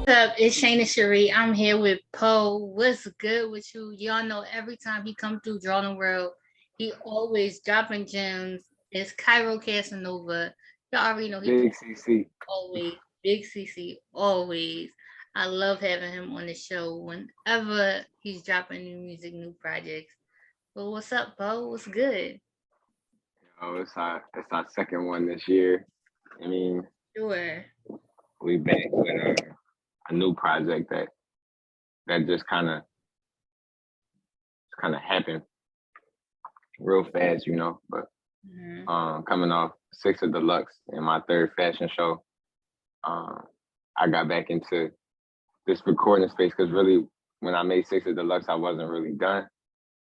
What's up? It's Shayna Sherie. I'm here with Po. What's good with you? Y'all know every time he come through D.R.A.W.L.I.N, he always dropping gems. It's Cairo Casanova. Y'all already know he Big CC. always big CC always. I love having him on the show whenever he's dropping new music, new projects. Well, what's up, Po? What's good? Oh, it's our second one this year. I mean, Sure. we back with a new project that just kind of happened real fast, But Mhm. coming off Six of Deluxe and my third fashion show, um, I got back into this recording space because really, when I made Six of Deluxe, I wasn't really done.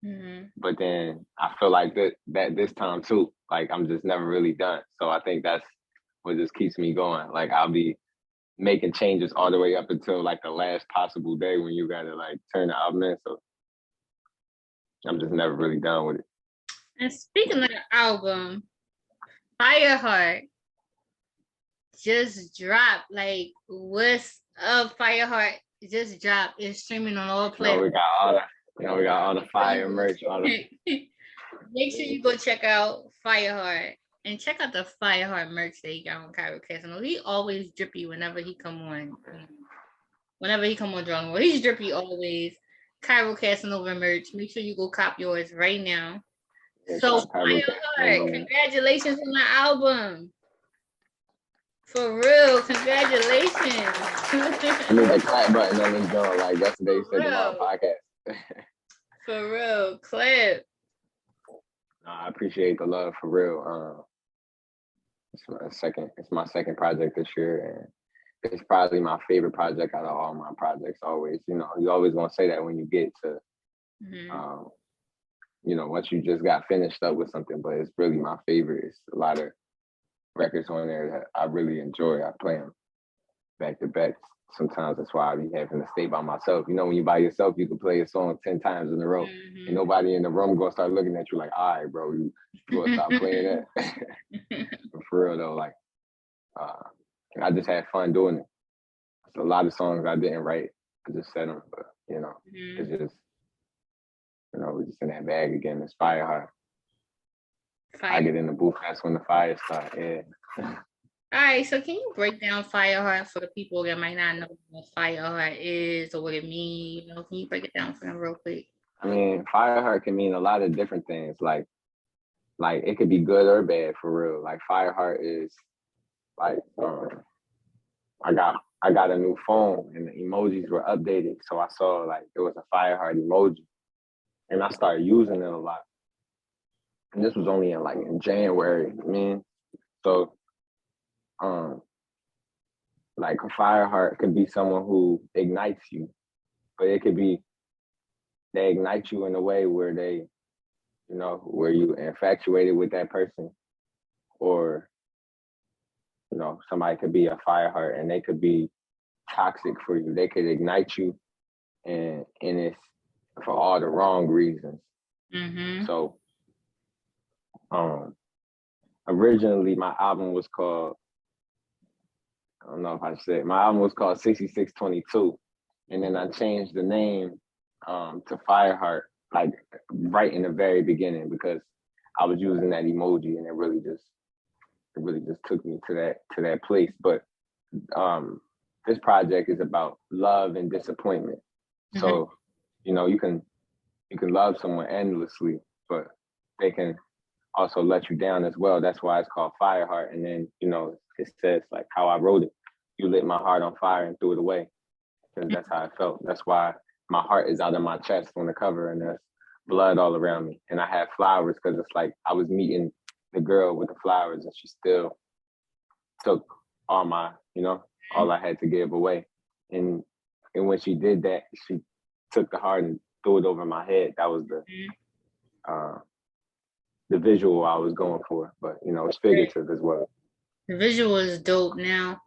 Mhm. But then I feel like that this time too, like I'm just never really done. So I think that's what just keeps me going. Like I'll be making changes all the way up until like the last possible day when you gotta like turn the album in. So I'm just never really done with it. And speaking of the album, Fireheart just dropped. Like, what's up? Fireheart just dropped. It's streaming on all You know, platforms. we got all the we got all the fire merch, all the Make sure you go check out Fireheart and check out the Fireheart merch that he got on Cairo Casanova. He always drippy whenever he come on. Whenever he come on Drone World, he's drippy always. Cairo Casanova merch. Make sure you go cop yours right now. So Fireheart, congratulations on the album. For real, congratulations. I need the clap button on this joint. Like yesterday, you said tomorrow podcast. For real, clap. I appreciate the love for real. It's my second project this year, and it's probably my favorite project out of all my projects. Always, you always gonna say that when you get to, once you just got finished up with something. But it's really my favorite. It's a lot of records on there that I really enjoy. I play them back to back. Sometimes that's why I be having to stay by myself. When you by yourself, you can play a song 10 times in a row. And nobody in the room gonna start looking at you like, all right, bro, you gonna stop playing that. But for real though, like I just had fun doing it. It's a lot of songs I didn't write. I just said them, but it's just we're just in that bag again. It's Fireheart. I get in the booth, that's when the fire starts. Yeah. All right, so can you break down Fireheart for the people that might not know what Fireheart is or what it means? Can you break it down for them real quick? I mean, Fireheart can mean a lot of different things. Like it could be good or bad for real. Like Fireheart is like I got a new phone and the emojis were updated, so I saw like it was a Fireheart emoji, and I started using it a lot. And this was only in January, man. So like a Fireheart could be someone who ignites you, but it could be they ignite you in a way where they, where you infatuated with that person, or somebody could be a Fireheart and they could be toxic for you. They could ignite you, and it's for all the wrong reasons. Mm-hmm. So, originally my album was called, I don't know if I said, my album was called 6622, and then I changed the name to Fireheart, like right in the very beginning, because I was using that emoji, and it really just took me to that place. But this project is about love and disappointment. Mm-hmm. So, you can love someone endlessly, but they can also let you down as well. That's why it's called Fireheart. And then, it says like how I wrote it. You lit my heart on fire and threw it away. Because that's how I felt. That's why my heart is out of my chest on the cover, and there's blood all around me. And I had flowers because it's like I was meeting the girl with the flowers, and she still took all my, all I had to give away. And when she did that, she took the heart and threw it over my head. That was the visual I was going for. But it's figurative as well. The visual is dope now.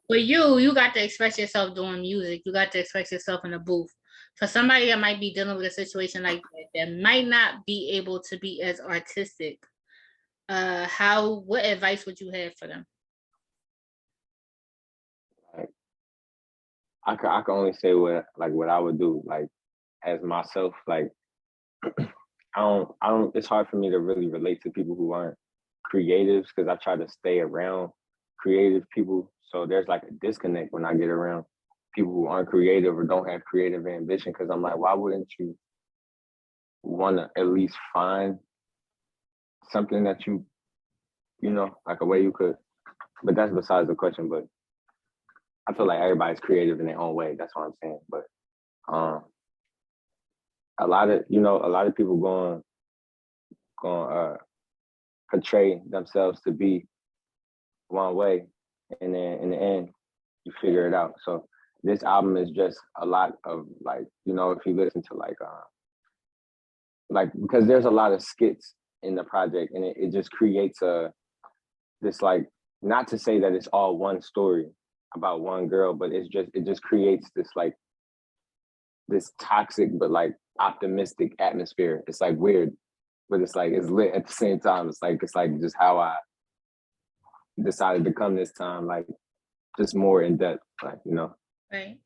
But you got to express yourself doing music. You got to express yourself in the booth. For somebody that might be dealing with a situation like that might not be able to be as artistic, what advice would you have for them? I can only say what I would do, like, as myself. Like, I don't. It's hard for me to really relate to people who aren't creatives because I try to stay around creative people. So there's like a disconnect when I get around people who aren't creative or don't have creative ambition. Because I'm like, why wouldn't you want to at least find something that you know, like a way you could? But that's besides the question. But I feel like everybody's creative in their own way. That's what I'm saying. But um, a lot of people going portray themselves to be one way, and then in the end, you figure it out. So this album is just a lot of, like, you know, if you listen to like because there's a lot of skits in the project, and it just creates this, like, not to say that it's all one story about one girl, but it just creates this, like, this toxic but like optimistic atmosphere. It's like weird, but it's like it's lit at the same time. It's like just how I decided to come this time, like, just more in depth, like, you know. Right.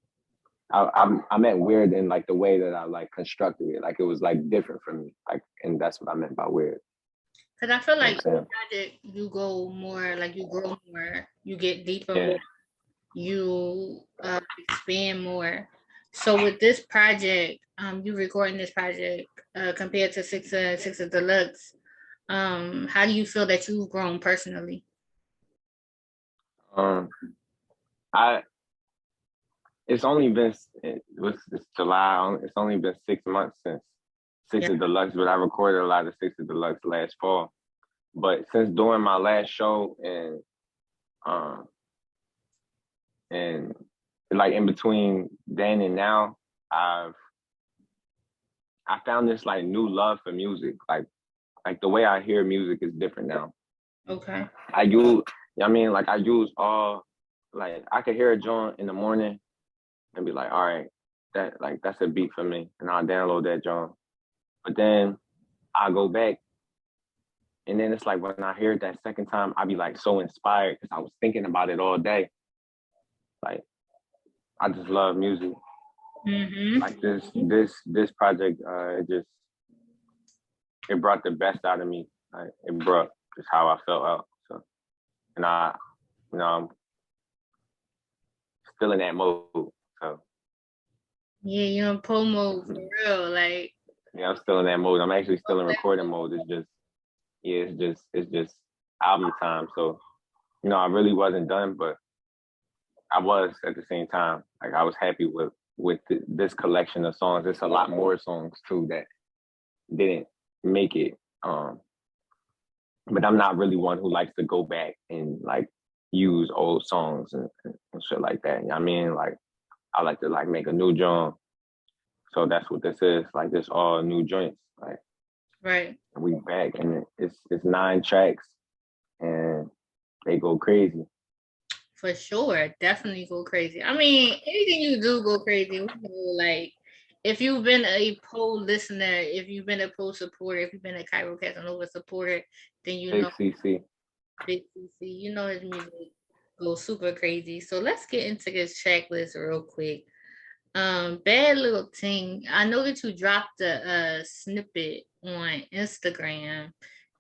I meant weird in, like, the way that I, like, constructed it. Like, it was, like, different from me. Like, and that's what I meant by weird. Because I feel You know like what I'm saying? project you go more, like you grow more, you get deeper Yeah. more, you expand more. So with this project, you recording this project compared to Six of Deluxe, how do you feel that you've grown personally? I it's only been it's July. It's only been 6 months since Six Yeah. of Deluxe, but I recorded a lot of Six of Deluxe last fall. But since doing my last show um and like in between then and now, I found this, like, new love for music. Like the way I hear music is different now. Okay. I use all, like, I could hear a joint in the morning and be like, all right, that's a beat for me, and I'll download that joint. But then I go back, and then it's like when I hear it that second time, I be like so inspired because I was thinking about it all day. Like, I just love music. Mm-hmm. Like this project, it brought the best out of me. Like, it brought just how I felt out. So, and I'm still in that mode. So Yeah, you're in Po mode for real. Like, yeah, I'm still in that mode. I'm actually still in recording mode. It's just, yeah, it's just album time. So, you know, I really wasn't done, but I was at the same time. Like, I was happy with this collection of songs. There's a lot more songs too that didn't make it. But I'm not really one who likes to go back and, like, use old songs and shit like that. You know what I mean? Like, I like to, like, make a new joint. So that's what this is. Like, this all new joints. Like, right. we back, and it's 9 tracks, and they go crazy. For sure. Definitely go crazy. I mean, anything you do go crazy. Like, if you've been a Po listener, if you've been a Po supporter, if you've been a Cairo Casanova supporter, then you Big know CC. Big CC, you know his music goes super crazy. So let's get into this checklist real quick. Bad Lil Ting. I know that you dropped a snippet on Instagram,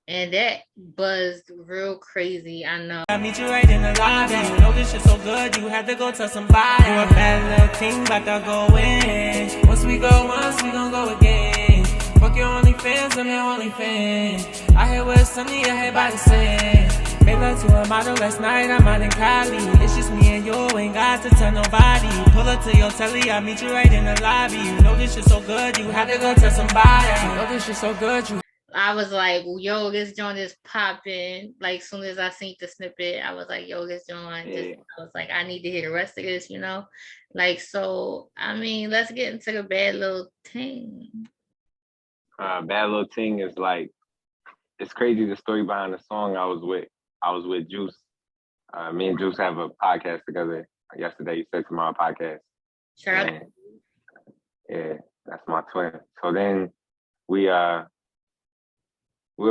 and that buzzed real crazy. I know. I meet you right in the lobby. You know this shit so good, you had to go tell somebody. You a bad little thing, but to go in. Once we go once, we gon' go again. Fuck your OnlyFans, I'm your OnlyFans. I hear where Sunny, I hear by the sand. Made love to a model last night, I'm out in Cali. It's just me and you, ain't got to tell nobody. Pull up to your telly, I meet you right in the lobby. You know this shit so good, you had to go tell somebody. You know this shit so good, you. I was like, yo, this joint is popping. Like, soon as I seen the snippet, I was like, yo, this joint. Yeah. I was like, I need to hear the rest of this, you know? Like, so, I mean, let's get into the Bad Little Ting. Bad Little Ting is, like, it's crazy, the story behind the song. I was with Juice. Me and Juice have a podcast together. Yesterday, he said to my podcast. Sure. And, yeah, that's my twin. So then we were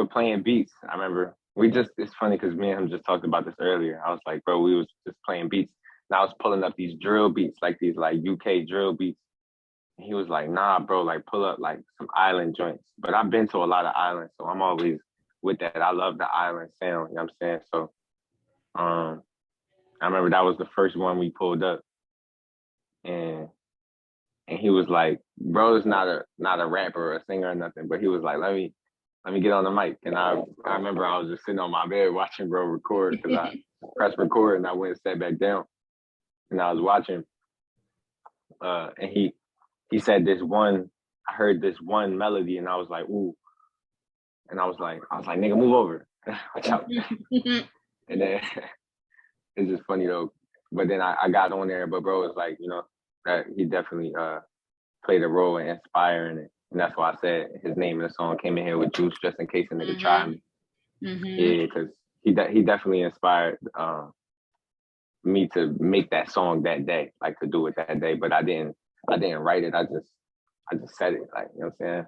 playing beats. I remember it's funny because me and him just talked about this earlier. I was like, bro, we was just playing beats. And I was pulling up these drill beats, like these like UK drill beats. And he was like, nah, bro, like pull up like some island joints. But I've been to a lot of islands, so I'm always with that. I love the island sound, you know what I'm saying? So I remember that was the first one we pulled up. And he was like, bro is not a rapper or a singer or nothing, but he was like, let me get on the mic. And I remember I was just sitting on my bed watching bro record because I pressed record and I went and sat back down. And I was watching, and he said this one, I heard this one melody and I was like, ooh. And I was like, nigga, move over. Watch out. And then it's just funny though. But then I got on there, but bro was like, you know, that he definitely played a role in inspiring it. And that's why I said his name in the song came in here with Juice just in case a nigga try me. Yeah, because he definitely inspired me to make that song that day, like to do it that day. But I didn't write it. I just said it, like, you know what I'm saying?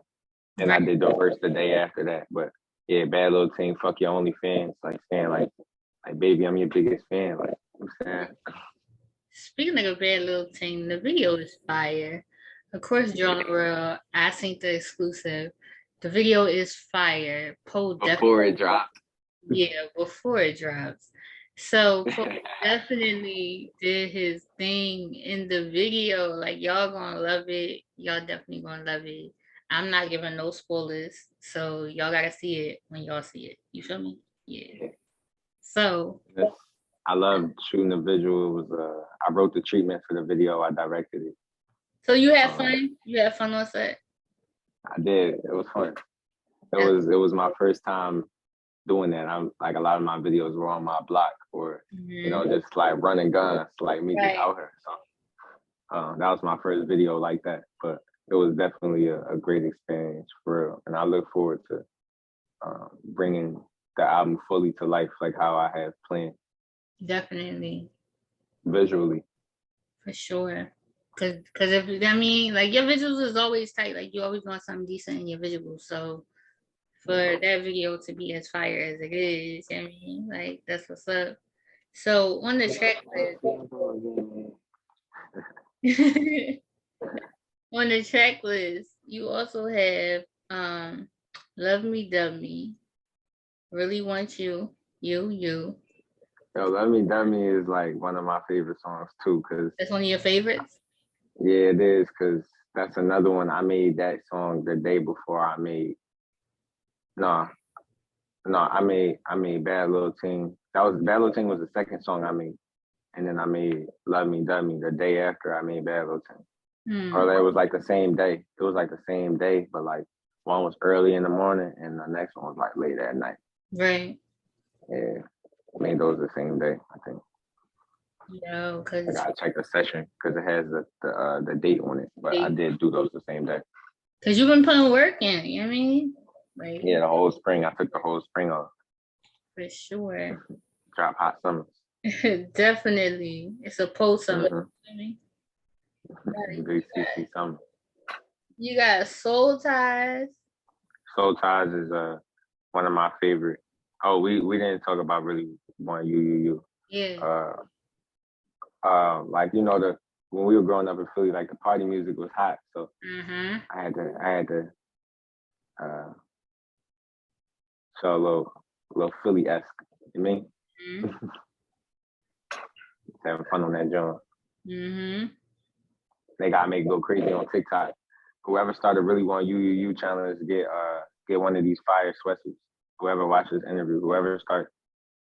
And I did the verse the day after that. But yeah, bad little thing, fuck your OnlyFans, like saying like baby, I'm your biggest fan, like, you know what I'm saying? Speaking of bad little thing, the video is fire. Of course, D.R.A.W.L.I.N, I think the exclusive. The video is fire. Po Before it dropped. Yeah, before it drops. So Po definitely did his thing in the video. Like, y'all gonna love it. Y'all definitely gonna love it. I'm not giving no spoilers, so y'all gotta see it when y'all see it. You feel me? Yeah. So I love shooting the visual. It was I wrote the treatment for the video. I directed it. So you had fun? You had fun on set? I did. It was fun. It was my first time doing that. I'm like, a lot of my videos were on my block or you know, just like running guns, like me just out here. So that was my first video like that. But it was definitely a great experience for real. And I look forward to bringing the album fully to life, like how I have planned. Definitely. Visually. For sure. Cause if I mean, like, your visuals is always tight. Like, you always want something decent in your visuals. So for that video to be as fire as it is, I mean, like, that's what's up. So on the track list, on the track list, you also have Love Me, D.R.A.W.L.I.N, Really Want You, You. Yo, Love Me, D.R.A.W.L.I.N is like one of my favorite songs too, cause that's one of your favorites. Yeah, it is, cause that's another one. I made that song the day before I made. No, I made Bad Little Ting. Bad Little Ting was the second song I made, and then I made Love Me, D.R.A.W.L.I.N the day after I made Bad Little Ting. Or it was like the same day. It was like the same day, but like one was early in the morning, and the next one was like late at night. Right. Yeah, I made those the same day, I think. No, because I gotta check the session because it has the date on it. But I did do those the same day. Because you've been putting work in, you know what I mean? Like, yeah, the whole spring. I took the whole spring off. For sure. Drop hot summers. Definitely. It's a post summer. You know what I mean? Big CC summer. You got Soul Ties. Soul Ties is one of my favorite. Oh, we didn't talk about Really Want You. Yeah. Like, you know, when we were growing up in Philly, like the party music was hot, so I had to show a little Philly-esque. You mean? Having fun on that joint. They gotta make it go crazy on TikTok. Whoever started Really Want You challenge, get one of these fire sweatsuits. Whoever watches this interview, whoever starts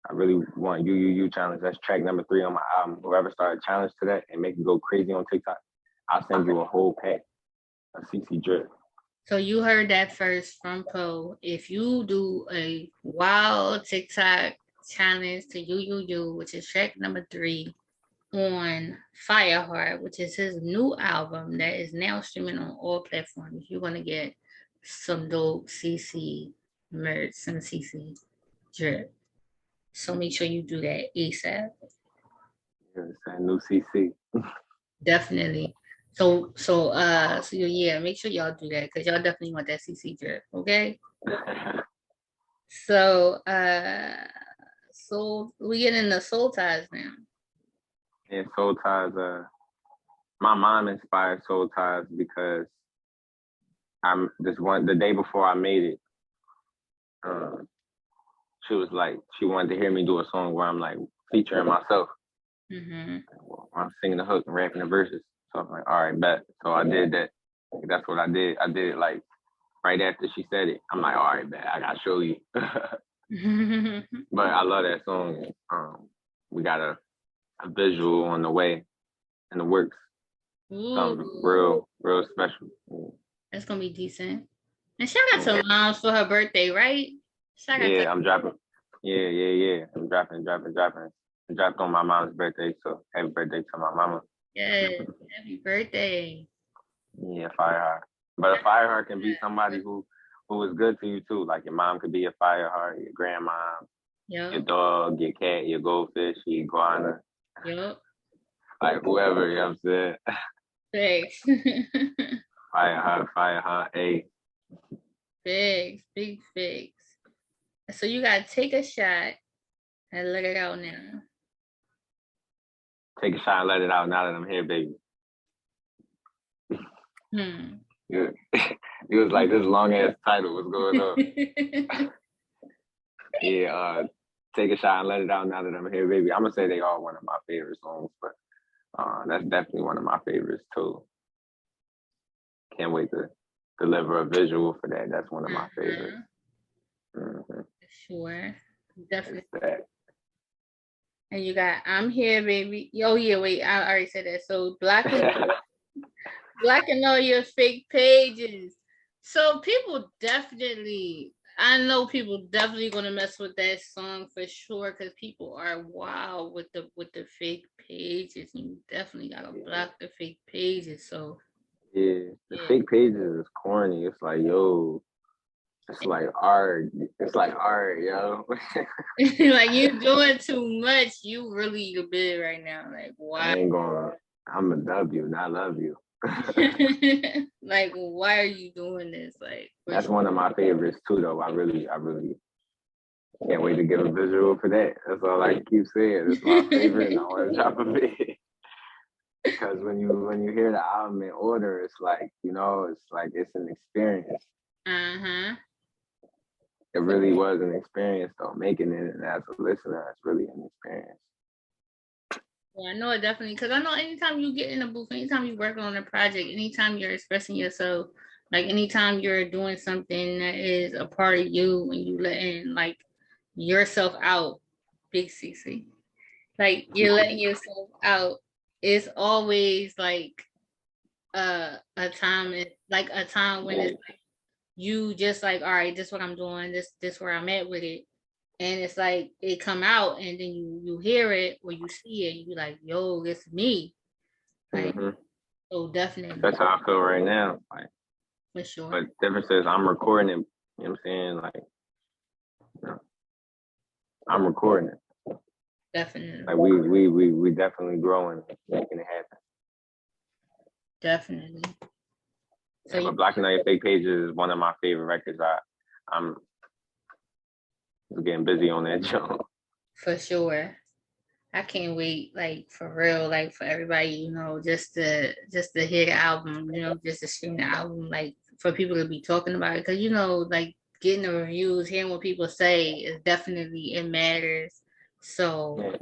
I Really Want You challenge. That's track number 3 on my album. Whoever started challenge to that and make it go crazy on TikTok, I'll send you a whole pack of CC drip. So you heard that first from Po. If you do a wild TikTok challenge to You, which is track number 3 on FIREHEART, which is his new album that is now streaming on all platforms, you're gonna get some dope CC merch, some CC drip. So make sure you do that ASAP. Yeah, new CC. Definitely. So yeah, make sure y'all do that because y'all definitely want that CC drip, okay? So we get into Soul Ties now. And Soul Ties, my mom inspired Soul Ties because the day before I made it, she was like, she wanted to hear me do a song where I'm like featuring myself. I'm singing the hook and rapping the verses. So I'm like, all right, bet. So I did that. That's what I did. I did it like right after she said it. I'm like, all right, bet. I gotta show you. But I love that song. We got a visual on the way in the works. Something real special. That's gonna be decent. And shout out to Moms for her birthday, right? I'm dropping. Yeah. I'm dropping. I dropped on my mom's birthday, so happy birthday to my mama. Yeah, happy birthday. Yeah, Fireheart. But a Fireheart can be somebody who is good to you too. Like your mom could be a Fireheart, your grandma, your dog, your cat, your goldfish, your iguana. Yep. Like whoever, you know what I'm saying? Thanks. Fireheart, A. Figs, big figs. So you gotta take a shot and let it out now. Take a shot and let it out now that I'm here, baby. It was like this long ass title. What's going on? Yeah, take a shot and let it out now that I'm here, baby. I'm gonna say they are one of my favorite songs, but that's definitely one of my favorites too. Can't wait to deliver a visual for that. That's one of my favorites. Sure, definitely. And you got I'm Here, Baby. Oh yeah, wait, I already said that. So blocking all your fake pages. So people definitely, I know people definitely gonna mess with that song for sure, because people are wild with the fake pages, and you definitely gotta block the fake pages. So the fake pages is corny. It's like, yo, it's like art. It's like art, yo. Like you doing too much. You really a bit right now. Like why? I'm a W, and I love you. Like why are you doing this? Like that's one of my favorites too, though. I really can't wait to get a visual for that. That's all I can keep saying. It's my favorite, and I want to drop a bit. Because when you hear the album in order, it's like, it's like it's an experience. It really was an experience, though. Making it, and as a listener, it's really an experience. Yeah, I know it definitely, because I know anytime you get in a booth, anytime you're working on a project, anytime you're expressing yourself, like anytime you're doing something that is a part of you and you letting like yourself out, big CC, like you're letting yourself out, it's always like a time when it's like you just like, all right, this is what I'm doing, this where I'm at with it. And it's like it come out, and then you hear it or you see it, and you be like, "Yo, it's me." Like, so definitely. That's how I feel right now. Like, for sure. But the difference is I'm recording it. You know what I'm saying? Like, I'm recording it. Definitely. Like we definitely growing, making it happen. Definitely. So but Blocking All Your Fake Pages is one of my favorite records. I'm getting busy on that job. For sure. I can't wait, like for real, like for everybody, just to hear the album, just to stream the album, like for people to be talking about it, because like getting the reviews, hearing what people say is definitely, it matters. So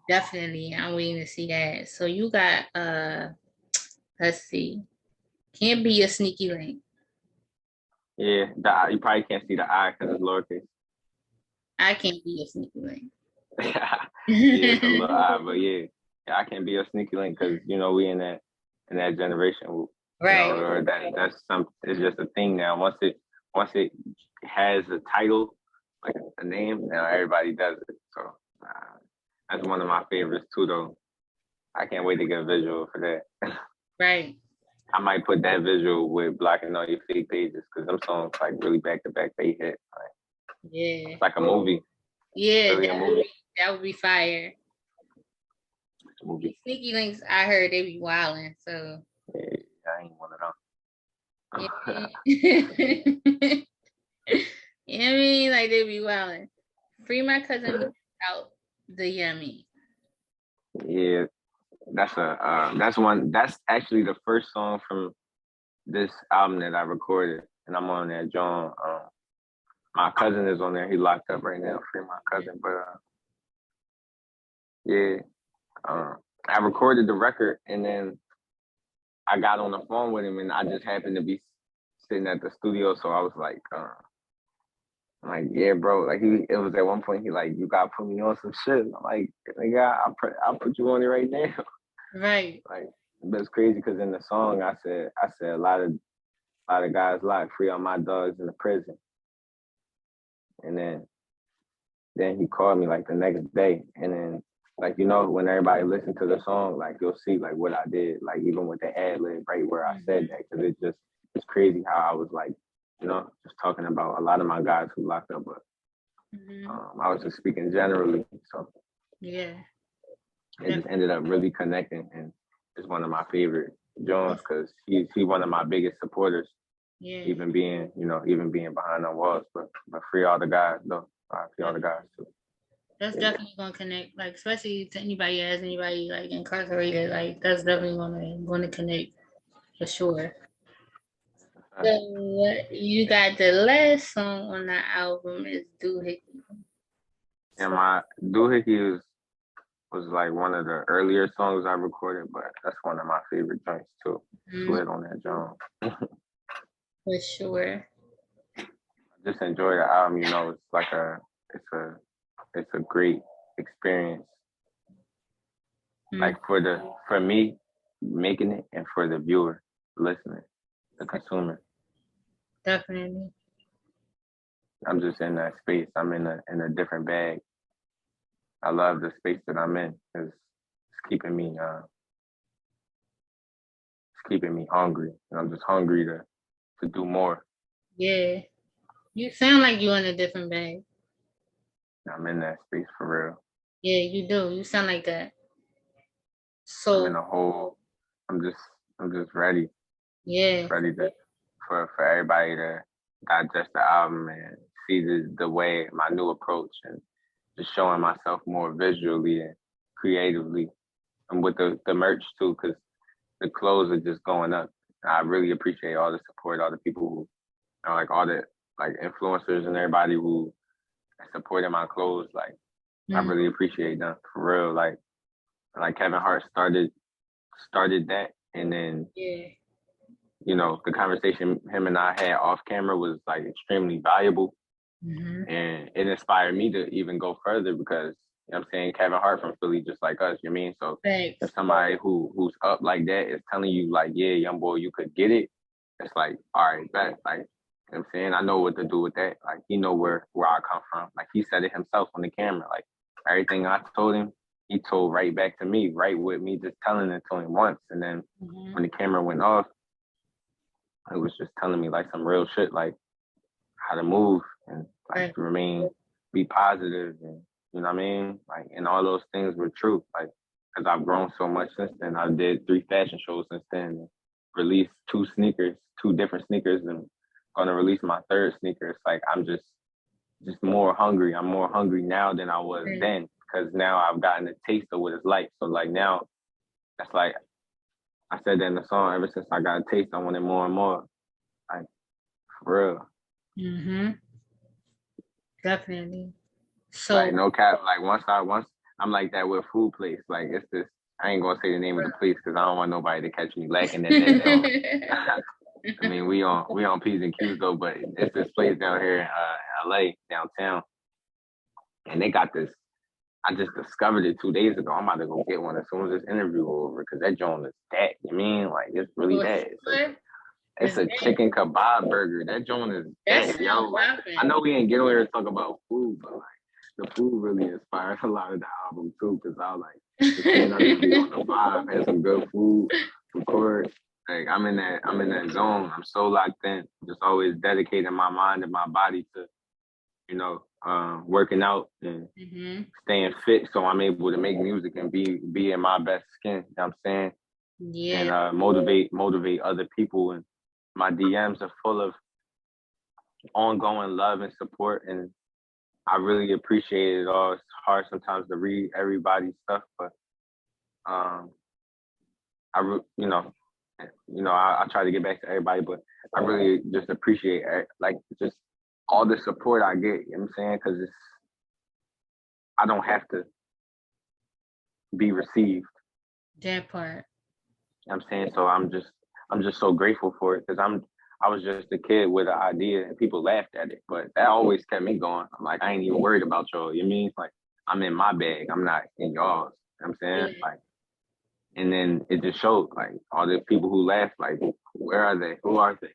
definitely, I'm waiting to see that. So you got let's see, Can't Be a Sneaky Link. Yeah, you probably can't see the I because it's lowercase. I Can't Be a Sneaky Link. Yeah, it's a little odd, but I Can't Be a Sneaky Link because we in that generation, right? Or that's something. It's just a thing now. Once it has a title, like a name, now everybody does it. So that's one of my favorites too, though. I can't wait to get a visual for that. Right. I might put that visual with Blocking All Your Fake Pages because them songs like really back to back. They hit. Yeah. It's like a movie. Yeah, really that would be fire. Sneaky Links, I heard they be wilding, so. Yeah, I ain't one of them. Yeah. You know what I mean? Like they be wilding. Free My Cousin Out the Yummy. Yeah, That's actually the first song from this album that I recorded, and I'm on that John. My cousin is on there. He locked up right now. Free my cousin, but yeah, I recorded the record, and then I got on the phone with him, and I just happened to be sitting at the studio, so I was I'm like, yeah, bro. Like it was at one point he like, you gotta put me on some shit. I'm like, nigga, I'll put you on it right now. Right. Like, but it's crazy because in the song I said a lot of guys locked, free all my dogs in the prison, and then he called me like the next day, and then like when everybody listened to the song, like you'll see like what I did, like even with the ad lib right where I said that, because it's crazy how I was like, just talking about a lot of my guys who locked up, but I was just speaking generally, so yeah, it just ended up really connecting, and it's one of my favorite Jones because he's one of my biggest supporters. Yeah. Even being behind the walls, but free all the guys though. Free all the guys too. That's definitely gonna connect, like especially to anybody like incarcerated, like that's definitely gonna connect for sure. So you got the last song on that album is Doohickey. And my Doohickey was like one of the earlier songs I recorded, but that's one of my favorite joints too. Slid on that joint. For sure. I just enjoy the album, it's like it's a great experience. Like for me making it, and for the viewer listening, the consumer. Definitely. I'm just in that space. I'm in a different bag. I love the space that I'm in because it's keeping me hungry, and I'm just hungry to do more. Yeah, you sound like you're in a different bag. I'm in that space for real. Yeah, you do. You sound like that. So I'm in a hole. I'm just ready. Yeah. Ready for everybody to digest the album and see the way my new approach, and just showing myself more visually and creatively, and with the merch too, because the clothes are just going up. I really appreciate all the support, all the people who, like all the like influencers and everybody who supported my clothes. Like I really appreciate them for real. Like Kevin Hart started that, and then the conversation him and I had off camera was like extremely valuable, and it inspired me to even go further because I'm saying Kevin Hart from Philly, just like us. You know what I mean? So if somebody who's up like that is telling you like, yeah, young boy, you could get it, it's like, all right, bet. Like, you know what I'm saying? I know what to do with that. Like, he know where I come from. Like, he said it himself on the camera. Like, everything I told him, he told right back to me, right with me just telling it to him once. And then when the camera went off, it was just telling me like some real shit, like how to move and like to be positive, and you know what I mean? Like, and all those things were true. Like, because I've grown so much since then. I did 3 fashion shows since then, and released 2 different sneakers, and gonna release my 3rd sneaker. It's like I'm just more hungry. I'm more hungry now than I was then, because now I've gotten a taste of what it's like. So like now, that's like I said that in the song. Ever since I got a taste, I wanted more and more. Like, for real. Definitely. So like no cap. Like once I'm like that with food place. Like it's this. I ain't gonna say the name of the place because I don't want nobody to catch me lacking at that. I mean, we on P's and Q's though, but it's this place down here in LA, downtown, and they got this. I just discovered it 2 days ago. I'm about to go get one as soon as this interview over, because that joint is that. You mean like it's really that? It's a chicken kebab burger. That joint is that, yo. Like, I know we ain't getting here to talk about food, but like the food really inspired a lot of the album too, because I was like, I just be on the vibe, had some good food, record. Like I'm in that zone. I'm so locked in. Just always dedicating my mind and my body to, working out and staying fit, so I'm able to make music and be in my best skin. You know what I'm saying? Yeah. And motivate other people. And my DMs are full of ongoing love and support, and I really appreciate it all. It's hard sometimes to read everybody's stuff, but I try to get back to everybody, but I really just appreciate like just all the support I get. You know what I'm saying? Because I don't have to be received. That part. You know what I'm saying? So I'm just so grateful for it because I was just a kid with an idea and people laughed at it, but that always kept me going. I'm like, I ain't even worried about y'all. You know what I mean? Like I'm in my bag. I'm not in y'all's. You know what I'm saying? Yeah. Like, and then it just showed like all the people who laughed, like, where are they? Who are they?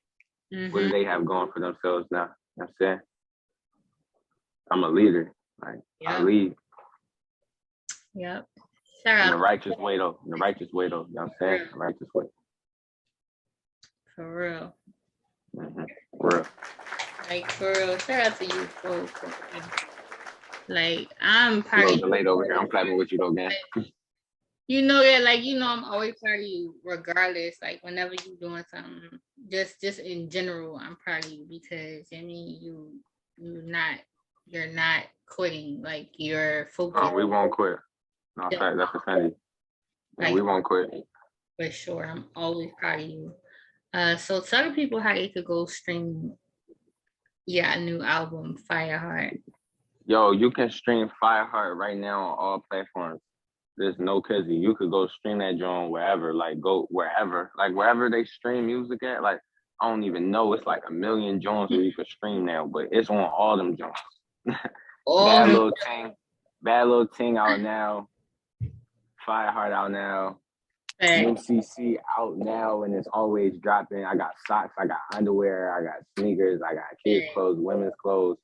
Mm-hmm. What do they have going for themselves now? You know what I'm saying? I'm a leader. Like I lead. Yep. In the righteous way though. In the righteous way though. You know what I'm saying? The righteous way. For real. Mm-hmm. For real. Like for real. Shout out to you for like I'm proud of you. Delayed over here. I'm clapping with you though, man. You know that, like, you know, I'm always proud of you, regardless. Like, whenever you're doing something, just in general, I'm proud of you because I mean, you're not quitting. Like, you're focused. Oh, we won't quit. No, that's offended. Like, we won't quit. For sure, I'm always proud of you. So tell the people how they could go stream a new album, Fireheart. Yo, you can stream Fireheart right now on all platforms. There's no kizzy. You could go stream that joint wherever, like go wherever, like wherever they stream music at. Like I don't even know. It's like a million joints where you could stream now, but it's on all them joints. Bad Lil Ting out now. Fireheart out now. New CC out now, and it's always dropping. I got socks, I got underwear, I got sneakers, I got kids' clothes, women's clothes.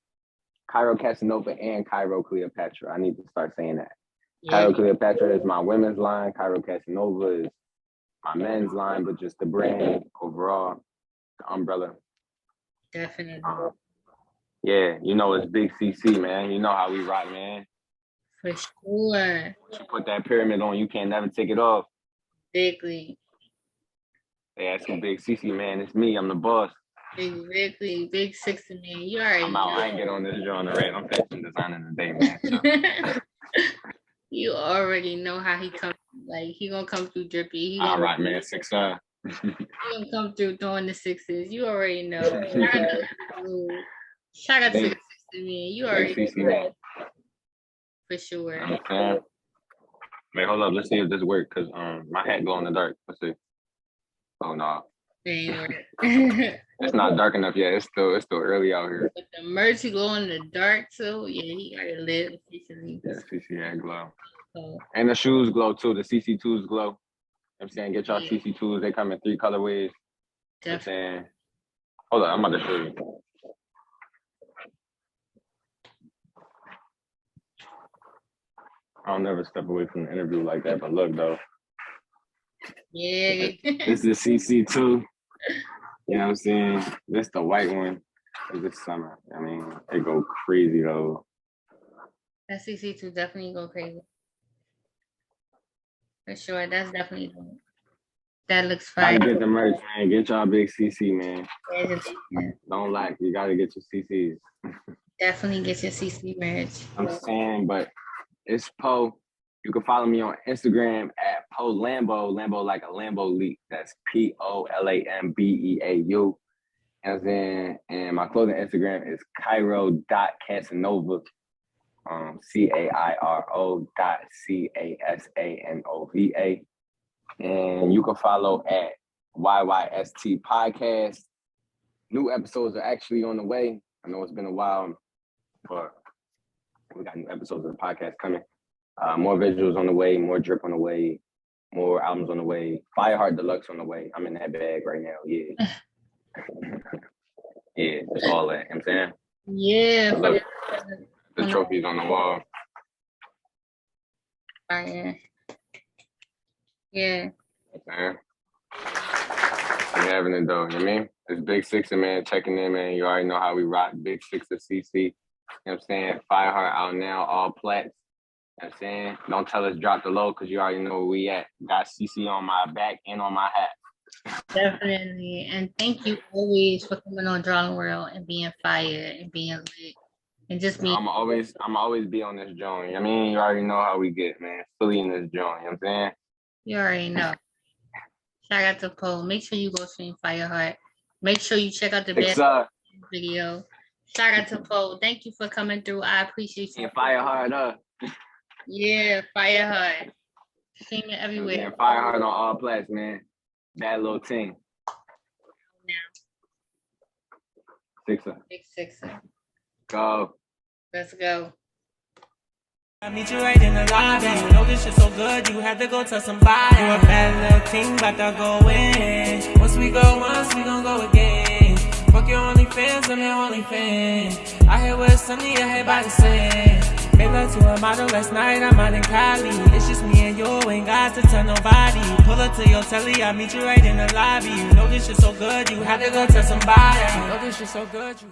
Cairo Casanova and Cairo Cleopatra. I need to start saying that. Cairo Cleopatra is my women's line. Cairo Casanova is my men's line, but just the brand overall, the umbrella. Definitely. Yeah, you know it's Big CC, man. You know how we rock, man. For sure. You put that pyramid on, you can't never take it off. Exactly. They ask me Big CC, man. It's me. I'm the boss. Exactly. Big 60 man. You already I'm out. I ain't get on this joint already. I'm fashion designing today, man. So. You already know how he comes. Like he gonna come through drippy. All right, man. 6'5". He gonna come through throwing the sixes. You already know. Shout out to the 60 man. You already know. For sure. Okay. Wait, hold up. Let's see if this works. Cause my hat glow in the dark. Let's see. Oh no. It's not dark enough yet. It's still early out here. But the merch glow in the dark too. Yeah, he already lit officially. Yeah, CC had glow. Oh. And the shoes glow too. The CC2s glow. You know what I'm saying, get y'all CC2s. They come in 3 colorways. You know what I'm saying, hold on, I'm about to show you. I'll never step away from the interview like that, but look though. Yeah. This is CC2. You know what I'm saying? This the white one this summer. I mean, they go crazy though. That CC2 definitely go crazy. For sure. That's definitely dope. That looks fine. Gotta get the merch, man. Get y'all Big CC, man. Don't lack. You gotta get your CCs. Definitely get your CC merch. I'm saying, but it's Po. You can follow me on Instagram at Po Lambeau. Lambeau like a Lambo leak. That's POLAMBEAU. And my clothing Instagram is Cairo.Casanova. CAIRO.CASANOVA. And you can follow at YYST Podcast. New episodes are actually on the way. I know it's been a while, but we got new episodes of the podcast coming. More visuals on the way, more drip on the way, more albums on the way. Fireheart Deluxe on the way. I'm in that bag right now. Yeah. Yeah, it's all that. You know what I'm saying? Yeah. Look, the trophies on the wall. Fire. Yeah. Man. I'm having it though, you know what I mean? It's Big Sixer, man, checking in, man. You already know how we rock. Big Sixer CC. You know what I'm saying? Fireheart out now, all plats. You know what I'm saying? Don't tell us drop the low because you already know where we at. Got CC on my back and on my hat. Definitely. And thank you always for coming on D.R.A.W.L.I.N and being fire and being lit. And just being I'm always be on this joint. You know what I mean? You already know how we get, man. Fully in this joint, you know what I'm saying? You already know. Shout out to Po. Make sure you go stream FIREHEART. Make sure you check out the Yes, best sir. video. Shout out to Po. Thank you for coming through. I appreciate you. And FIREHEART up. Yeah, FIREHEART. Stream it everywhere. Yeah, FIREHEART on all platforms, man. That Lil Ting. Now. Sixer. Big sixer. Go. Let's go. I meet you right in the lobby. You know this shit so good, you had to go tell somebody. You a bad little thing, about to go in. Once we go once, we gon' go again. Fuck your OnlyFans, I'm your OnlyFans. I hear where Sunny, I hear by the sand. Made love to a model last night, I'm out in Cali. It's just me and you, ain't got to tell nobody. Pull up to your telly, I meet you right in the lobby. You know this shit so good, you had to go tell somebody. You know this shit so good, you